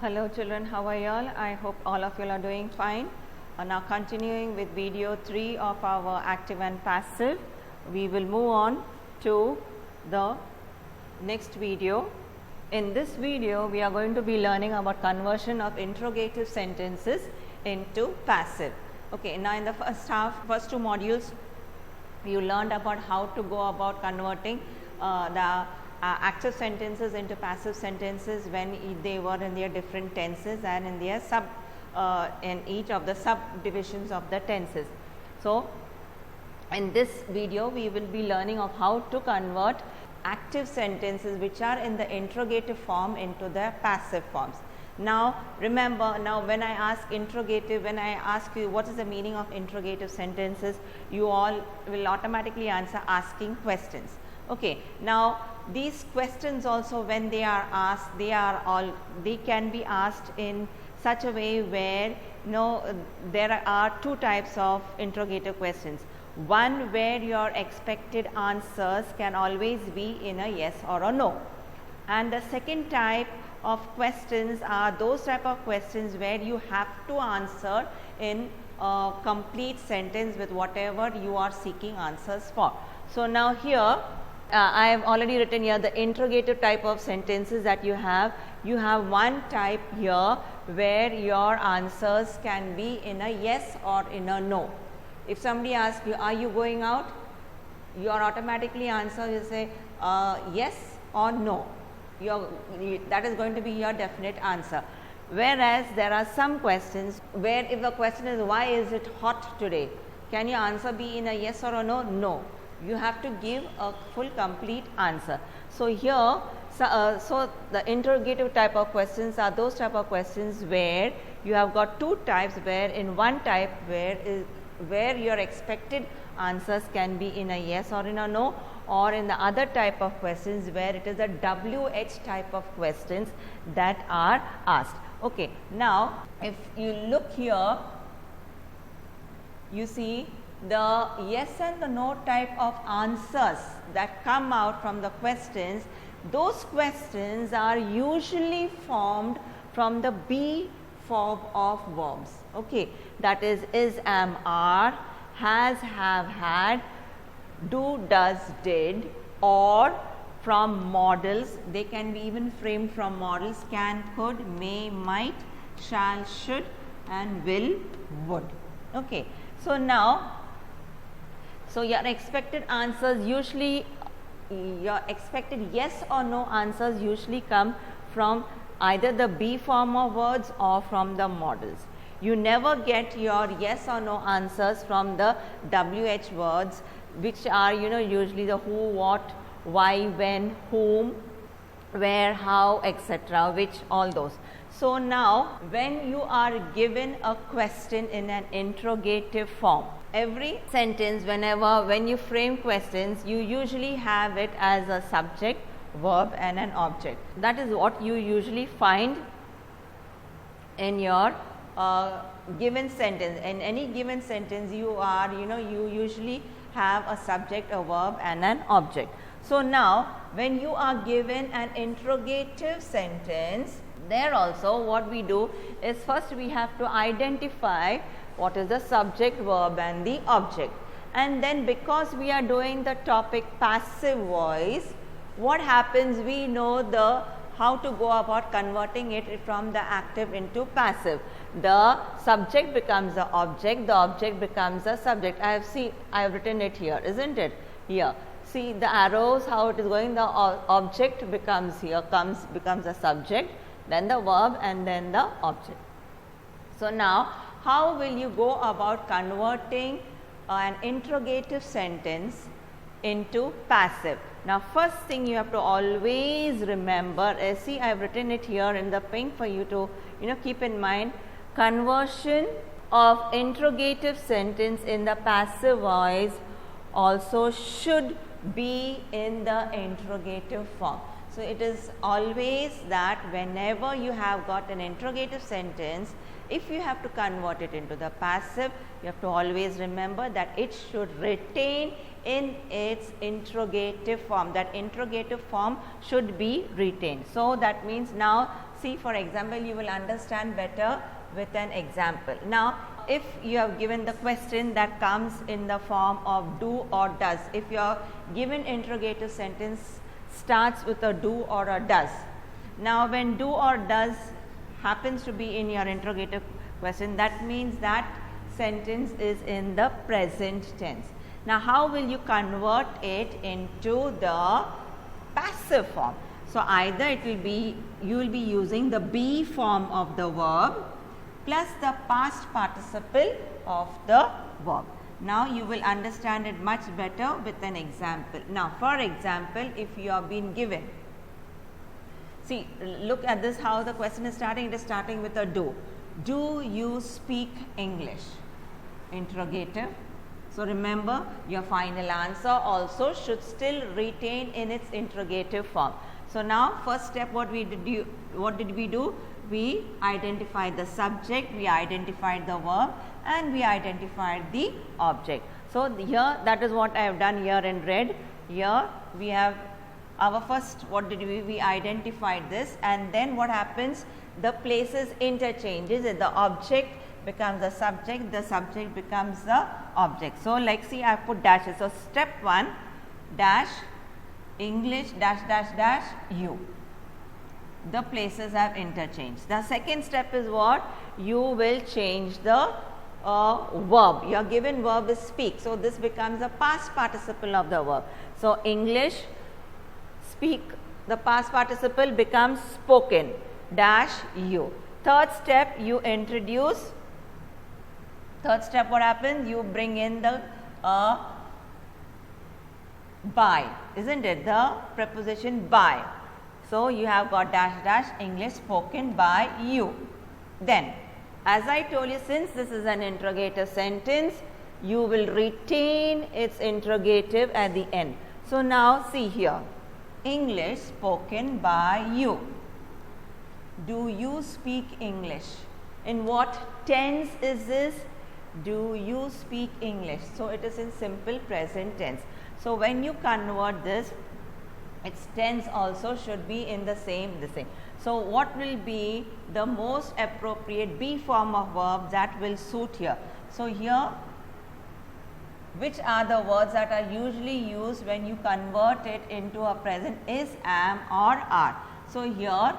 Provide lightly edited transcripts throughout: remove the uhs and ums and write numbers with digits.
Hello children, how are you all? I hope all of you are doing fine. Now continuing with video 3 of our active and passive, we will move on to the next video. In this video, we are going to be learning about conversion of interrogative sentences into passive. Okay, now in the first two modules, you learned about how to go about converting the active sentences into passive sentences when they were in their different tenses and in their in each of the subdivisions of the tenses. So, in this video we will be learning of how to convert active sentences which are in the interrogative form into the passive forms. Now remember, now when I ask interrogative, when I ask you what is the meaning of interrogative sentences, you all will automatically answer asking questions. Okay, now these questions also, when they are asked, they can be asked in such a way where there are two types of interrogative questions. One where your expected answers can always be in a yes or a no, and the second type of questions are those type of questions where you have to answer in a complete sentence with whatever you are seeking answers for. So now here I have already written here the interrogative type of sentences that you have. You have one type here where your answers can be in a yes or in a no. If somebody asks you, are you going out? Your automatically answer you say yes or no. That is going to be your definite answer. Whereas there are some questions where if the question is why is it hot today, can your answer be in a yes or a no? No. You have to give a full complete answer. So here, so the interrogative type of questions are those type of questions where you have got two types, where in one type where your expected answers can be in a yes or in a no, or in the other type of questions where it is a WH type of questions that are asked. Okay, now if you look here, you see the yes and the no type of answers that come out from the questions. Those questions are usually formed from the be form of verbs. Okay, that is, am, are, has, have, had, do, does, did, or from models. They can be even framed from models: can, could, may, might, shall, should, and will, would. Okay, so now, so your expected answers usually, your expected yes or no answers usually come from either the be form of words or from the models. You never get your yes or no answers from the WH words, which are usually the who, what, why, when, whom, where, how, etc., which all those. So now when you are given a question in an interrogative form, every sentence, when you frame questions, you usually have it as a subject, verb, and an object. That is what you usually find in your given sentence. In any given sentence, you usually have a subject, a verb, and an object. So now when you are given an interrogative sentence, there also what we do is first we have to identify what is the subject, verb, and the object. And then because we are doing the topic passive voice, what happens, we know how to go about converting it from the active into passive. The subject becomes the object becomes the subject. I have written it here, isn't it? Here. See the arrows, how it is going. The object becomes becomes the subject, then the verb, and then the object. So now, how will you go about converting an interrogative sentence into passive? Now, first thing you have to always remember is, see, I have written it here in the pink for you to keep in mind. Conversion of interrogative sentence in the passive voice also should be in the interrogative form. So it is always that whenever you have got an interrogative sentence, if you have to convert it into the passive, you have to always remember that it should retain in its interrogative form. That interrogative form should be retained. So that means now see, for example, you will understand better with an example. Now, if you have given the question that comes in the form of do or does, if your given interrogative sentence starts with a do or a does. Now, when do or does happens to be in your interrogative question, that means that sentence is in the present tense. Now, how will you convert it into the passive form? So, either it will be, you will be using the be form of the verb plus the past participle of the verb. Now, you will understand it much better with an example. Now, for example, if you have been given, see, look at this, how the question is starting. It is starting with a do. Do you speak English? Interrogative. So, remember, your final answer also should still retain in its interrogative form. So, now first step, what did we do? We identified the subject, we identified the verb, and we identified the object. So, here that is what I have done here in red. Here we have our first, what did we identified this, and then what happens, the places interchanges, and the object becomes the subject becomes the object. So, like see, I have put dashes. So, step 1 dash English dash dash dash you. The places have interchanged. The second step is what? You will change the verb. Your given verb is speak. So, this becomes a past participle of the verb. So, English speak, the past participle becomes spoken dash you. Third step, you introduce. Third step, what happens? You bring in the by, isn't it? The preposition by. So, you have got dash dash English spoken by you. Then, as I told you, since this is an interrogative sentence, you will retain its interrogative at the end. So, now see here, English spoken by you. Do you speak English? In what tense is this? Do you speak English? So, it is in simple present tense. So, when you convert this, its tense also should be in the same. So, what will be the most appropriate be form of verb that will suit here? So, here which are the words that are usually used when you convert it into a present is am or are. So, here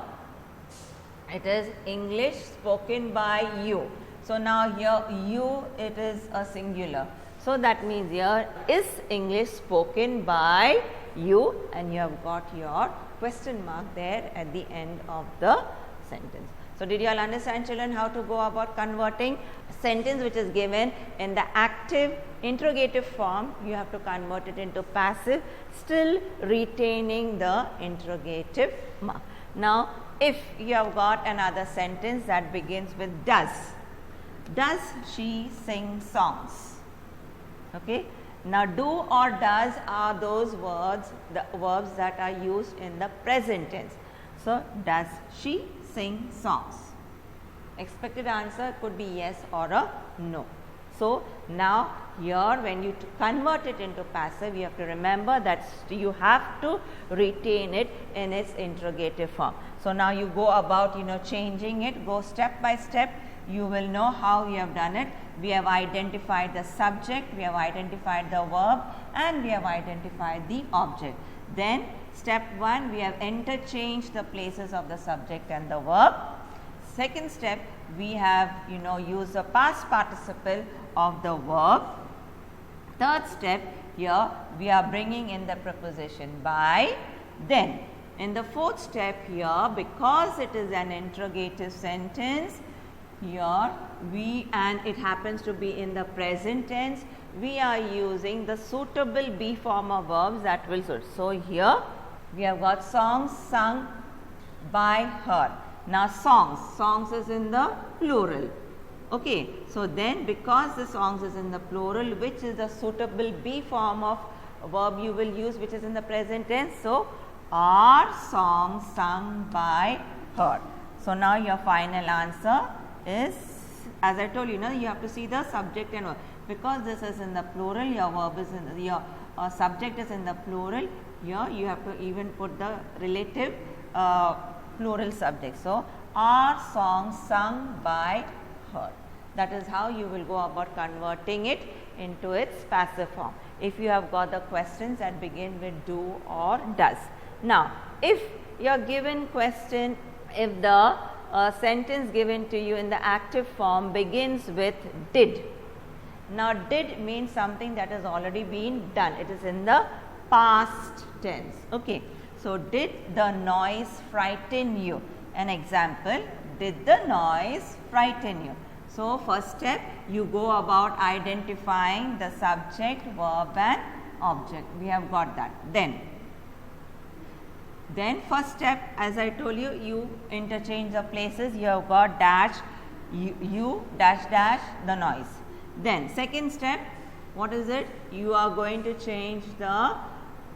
it is English spoken by you. So, now here you, it is a singular. So, that means here is English spoken by you, and you have got your question mark there at the end of the sentence. So, did you all understand, children, how to go about converting a sentence which is given in the active interrogative form? You have to convert it into passive, still retaining the interrogative mark. Now, if you have got another sentence that begins with does she sing songs? Okay. Now, do or does are those words, the verbs that are used in the present tense. So, does she sing songs? Expected answer could be yes or a no. So, now here when you convert it into passive, you have to remember that you have to retain it in its interrogative form. So, now you go about changing it, go step by step. You will know how you have done it. We have identified the subject, we have identified the verb, and we have identified the object. Then step 1, we have interchanged the places of the subject and the verb. Second step, we have used the past participle of the verb. Third step, here we are bringing in the preposition by. Then in the fourth step here, because it is an interrogative sentence, here and it happens to be in the present tense, we are using the suitable be form of verbs that will suit. So, here we have got songs sung by her. Now, songs is in the plural. Okay. So, then because the songs is in the plural, which is the suitable be form of verb you will use, which is in the present tense? So, are songs sung by her. So, now your final answer is, as I told you, you have to see the subject and verb. Because this is in the plural, your verb is in the, your subject is in the plural. Here you have to even put the relative plural subject. So, are songs sung by her. That is how you will go about converting it into its passive form, if you have got the questions that begin with do or does. Now, if you are given question, if the sentence given to you in the active form begins with did. Now, did means something that has already been done. It is in the past tense. Okay. So, did the noise frighten you? An example, did the noise frighten you? So, first step, you go about identifying the subject, verb and object. We have got that. Then first step, as I told you, you interchange the places. You have got dash, you dash dash the noise. Then second step, what is it? You are going to change the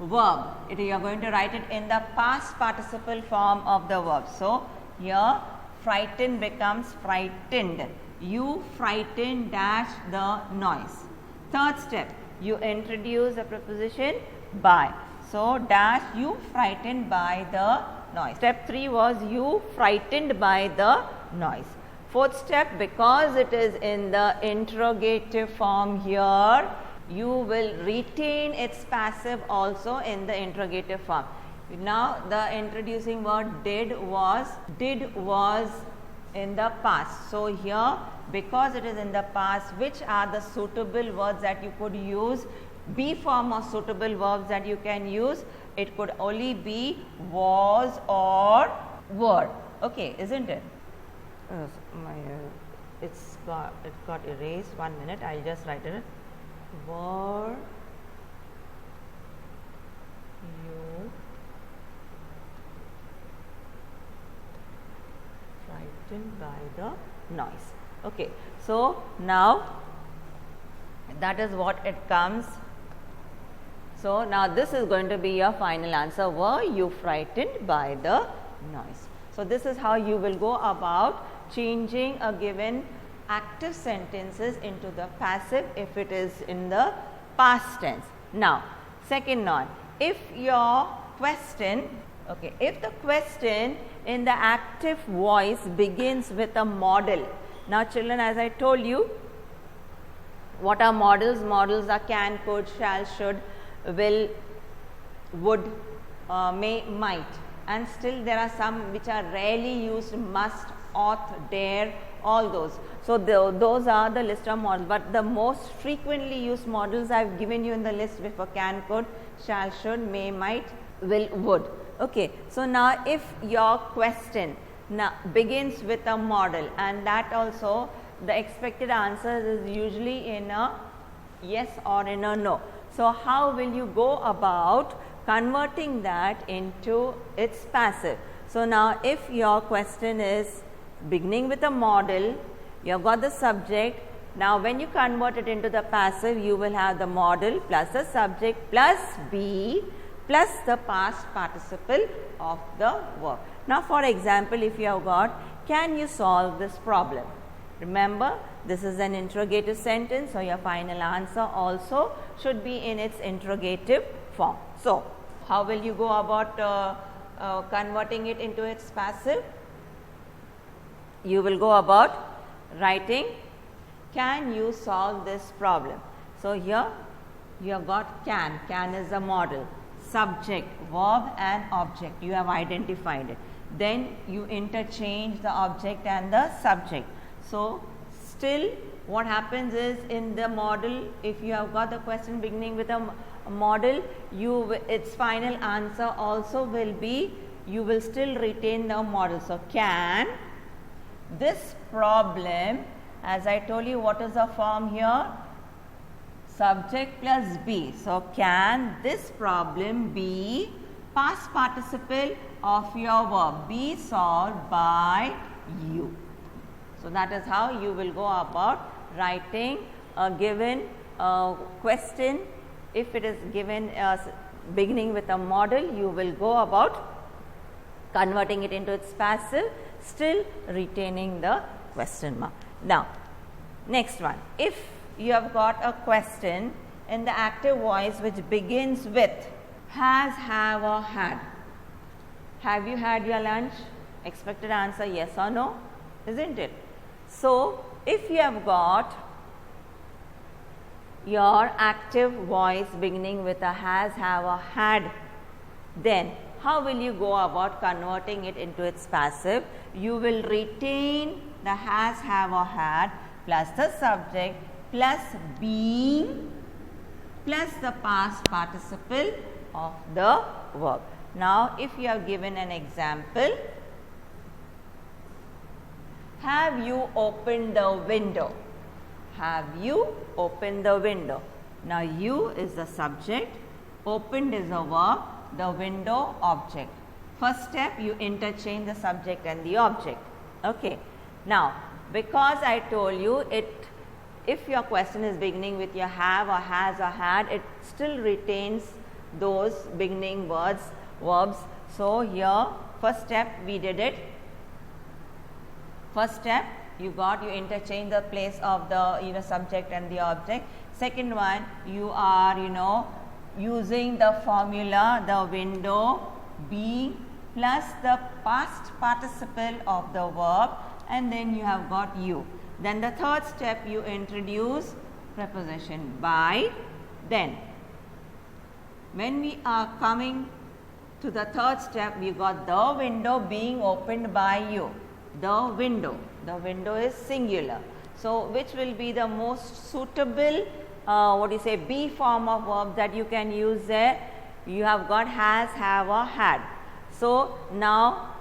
verb. You are going to write it in the past participle form of the verb. So, here frighten becomes frightened. You frightened dash the noise. Third step, you introduce a preposition by. So, dash you frightened by the noise. Step 3 was you frightened by the noise. Fourth step, because it is in the interrogative form here, you will retain its passive also in the interrogative form. Now, the introducing word did was in the past. So, here because it is in the past, which are the suitable words that you could use? Be form of suitable verbs that you can use. It could only be was or were. Okay, isn't it? It got erased. 1 minute. I'll just write it. Were you frightened by the noise? Okay. So, now that is what it comes. So, now this is going to be your final answer. Were you frightened by the noise? So, this is how you will go about changing a given active sentences into the passive if it is in the past tense. Now, second one, if your question, okay, if the question in the active voice begins with a model. Now, children, as I told you, what are models? Models are can, could, shall, should, will, would, may, might, and still there are some which are rarely used, must, ought, dare, all those. So, those are the list of models, but the most frequently used models I have given you in the list before: can, could, shall, should, may, might, will, would. Okay. So, now if your question now begins with a model, and that also the expected answer is usually in a yes or in a no. So, how will you go about converting that into its passive? So, now if your question is beginning with a model, you have got the subject. Now, when you convert it into the passive, you will have the model plus the subject plus be plus the past participle of the verb. Now, for example, if you have got, can you solve this problem? Remember, this is an interrogative sentence, so your final answer also should be in its interrogative form. So, how will you go about converting it into its passive? You will go about writing, can you solve this problem? So, here you have got can is a model, subject, verb and object, you have identified it. Then you interchange the object and the subject. So, still what happens is in the model, if you have got the question beginning with a model, its final answer also will be, you will still retain the model. So, can this problem, as I told you, what is the form here? Subject plus be. So, can this problem be past participle of your verb, be solved by you? So, that is how you will go about writing a given question. If it is given beginning with a model, you will go about converting it into its passive, still retaining the question mark. Now, next one, if you have got a question in the active voice which begins with has, have or had. Have you had your lunch? Expected answer yes or no, isn't it? So, if you have got your active voice beginning with a has, have or had, then how will you go about converting it into its passive? You will retain the has, have or had plus the subject plus being plus the past participle of the verb. Now, if you have given an example, have you opened the window? Have you opened the window? Now, you is the subject, opened is a verb, the window object. First step, you interchange the subject and the object. Okay. Now, because I told you it, if your question is beginning with your have or has or had, it still retains those beginning words, verbs. So, here first step we did it. First step you interchange the place of the subject and the object. Second one, you are using the formula, the window being plus the past participle of the verb, and then you have got you. Then the third step, you introduce preposition by. Then when we are coming to the third step, we got the window being opened by you. The window is singular. So, which will be the most suitable be form of verb that you can use there? You have got has, have or had. So, now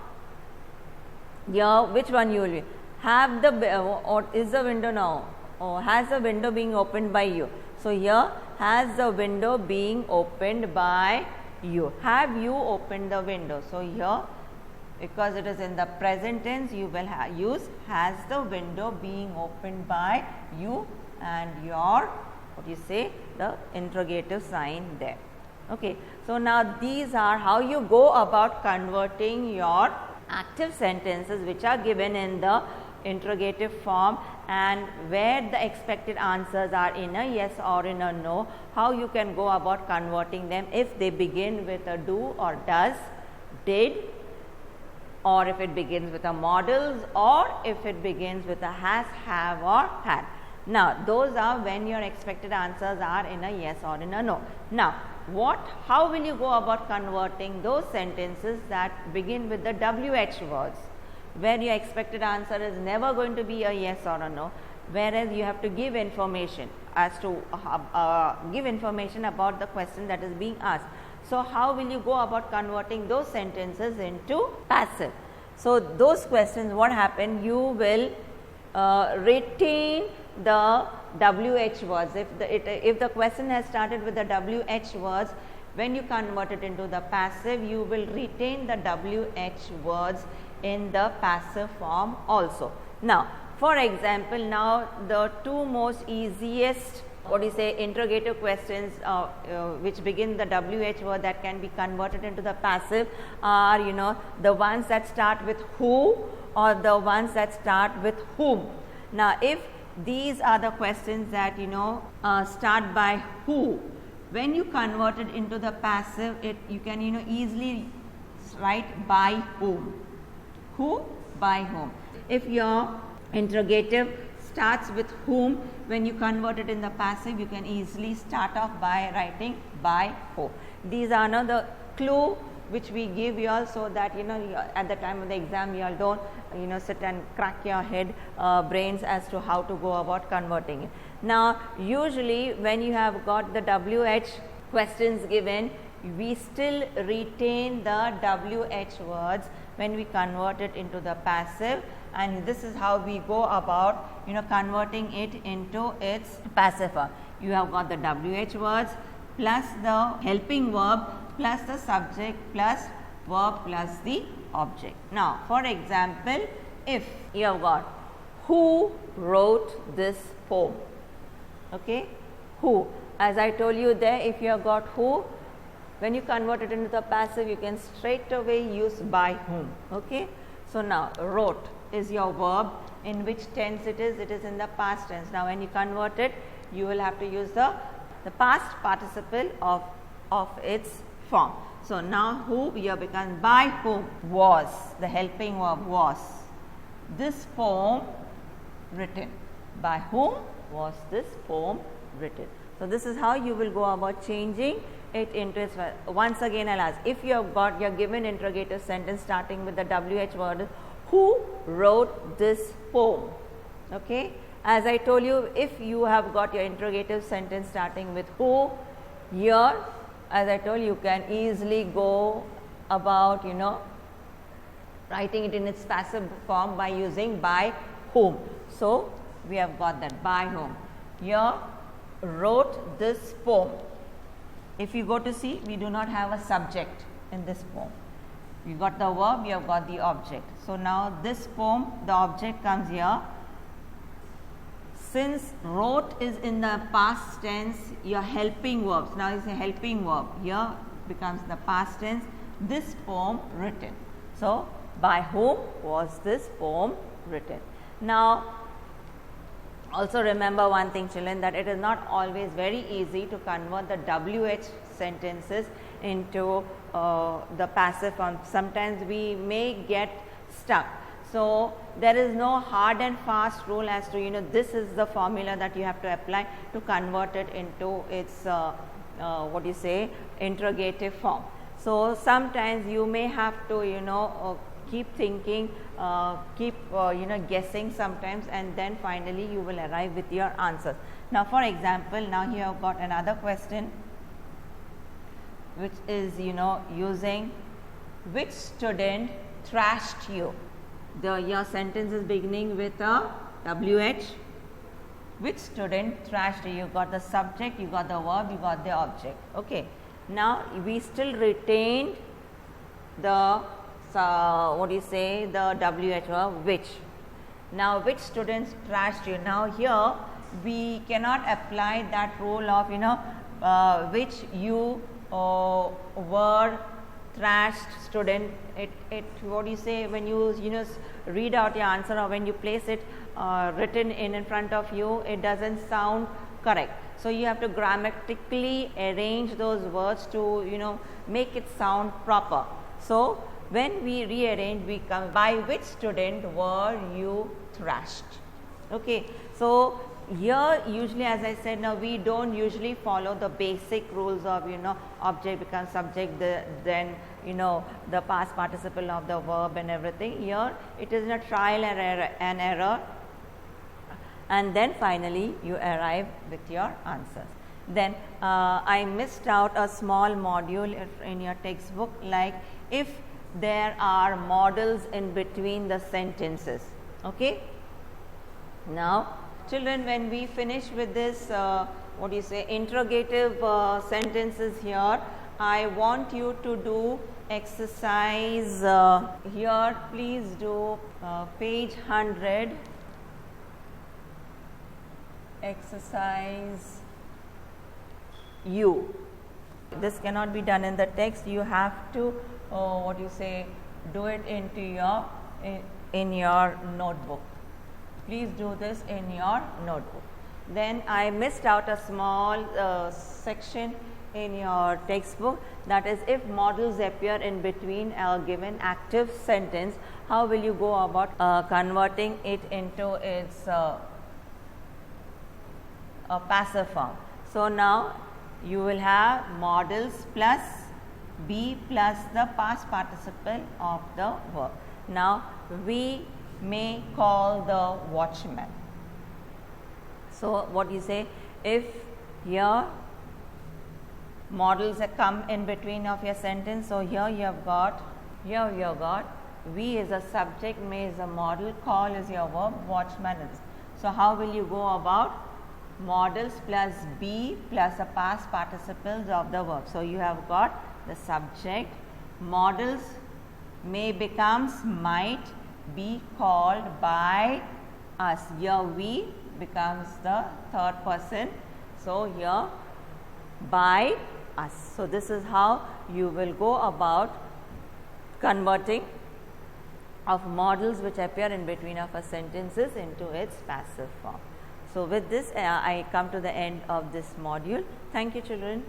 here which one you will be? Have the or is the window now, or has the window being opened by you? So, here has the window being opened by you. Have you opened the window? So, here because it is in the present tense, you will use has the window being opened by you and your the interrogative sign there. Okay. So, now these are how you go about converting your active sentences which are given in the interrogative form, and where the expected answers are in a yes or in a no, how you can go about converting them if they begin with a do or does, did, or if it begins with a models, or if it begins with a has, have or had. Now, those are when your expected answers are in a yes or in a no. Now, how will you go about converting those sentences that begin with the WH words, where your expected answer is never going to be a yes or a no, whereas you have to give information as to give information about the question that is being asked. So, how will you go about converting those sentences into passive? So, those questions, what happen? You will retain the WH words. If the question has started with the WH words, when you convert it into the passive, you will retain the WH words in the passive form also. Now, for example, now the two most easiest interrogative questions which begin the WH word that can be converted into the passive are the ones that start with who or the ones that start with whom. Now, if these are the questions that start by who, when you convert it into the passive, you can easily write by whom. Who, by whom. If your interrogative starts with whom, when you convert it in the passive, you can easily start off by writing by who. These are now the clue which we give you all, so that at the time of the exam you all don't sit and crack your head brains as to how to go about converting it. Now, usually when you have got the WH questions given, we still retain the WH words when we convert it into the passive, and this is how we go about converting it into its passive form. You have got the WH words plus the helping verb plus the subject plus verb plus the object. Now, for example, if you have got who wrote this poem, okay, who, as I told you there, if you have got who, when you convert it into the passive, you can straight away use by whom. Okay. So, now wrote is your verb. In which tense it is? It is in the past tense. Now, when you convert it, you will have to use the past participle of its form. So now who here becomes by whom was, the helping verb was this poem written. By whom was this poem written? So this is how you will go about changing it into its, once again I'll ask, if you have got your given interrogative sentence starting with the WH word, who wrote this poem? Okay. As I told you, if you have got your interrogative sentence starting with who, here as I told you can easily go about, you know, writing it in its passive form by using by whom. So we have got that, by whom. Here wrote this poem. If you go to see, we do not have a subject in this poem. You got the verb, you have got the object. So now this poem, the object comes here. Since wrote is in the past tense, your helping verbs, now is a helping verb, here becomes the past tense, this poem written. So by whom was this poem written? Now also remember one thing children, that it is not always very easy to convert the WH sentences into the passive form. Sometimes we may get stuck. So there is no hard and fast rule as to, you know, this is the formula that you have to apply to convert it into its what you say, interrogative form. So sometimes you may have to, you know, keep thinking, keep you know, guessing sometimes, and then finally you will arrive with your answers. Now for example, now here I've got another question which is, you know, using which student thrashed you. Your sentence is beginning with a WH. Which student thrashed you? You got the subject, you got the verb, you got the object. Okay. Now we still retained the what do you say, the WH verb which. Now which students thrashed you? Now here we cannot apply that rule of, you know, which you were thrashed student. It what do you say, when you know, read out your answer, or when you place it written in front of you, it doesn't sound correct. So you have to grammatically arrange those words to, you know, make it sound proper. So when we rearrange, we come by which student were you thrashed. Okay. So here usually, as I said, now we don't usually follow the basic rules of, you know, object becomes subject, then, you know, the past participle of the verb and everything. Here it is a trial and error, and then finally you arrive with your answers. Then I missed out a small module in your textbook, like if there are models in between the sentences. Okay. Now children, when we finish with this what do you say, interrogative sentences here, I want you to do exercise here. Please do page 100, exercise U. This cannot be done in the text. You have to what do you say, do it into your in your notebook. Please do this in your notebook. Then I missed out a small section in your textbook, that is, if models appear in between a given active sentence, how will you go about converting it into its a passive form. So now you will have models plus be plus the past participle of the verb. Now we may call the watchman. So what you say, if here models that come in between of your sentence, so here you have got we is a subject, may is a model, call is your verb, watchman is. So how will you go about models plus be plus the past participles of the verb. So you have got the subject, models may becomes might be called by us. Here we becomes the third person. So here by us. So this is how you will go about converting of models which appear in between of a sentences into its passive form. So with this I come to the end of this module. Thank you children.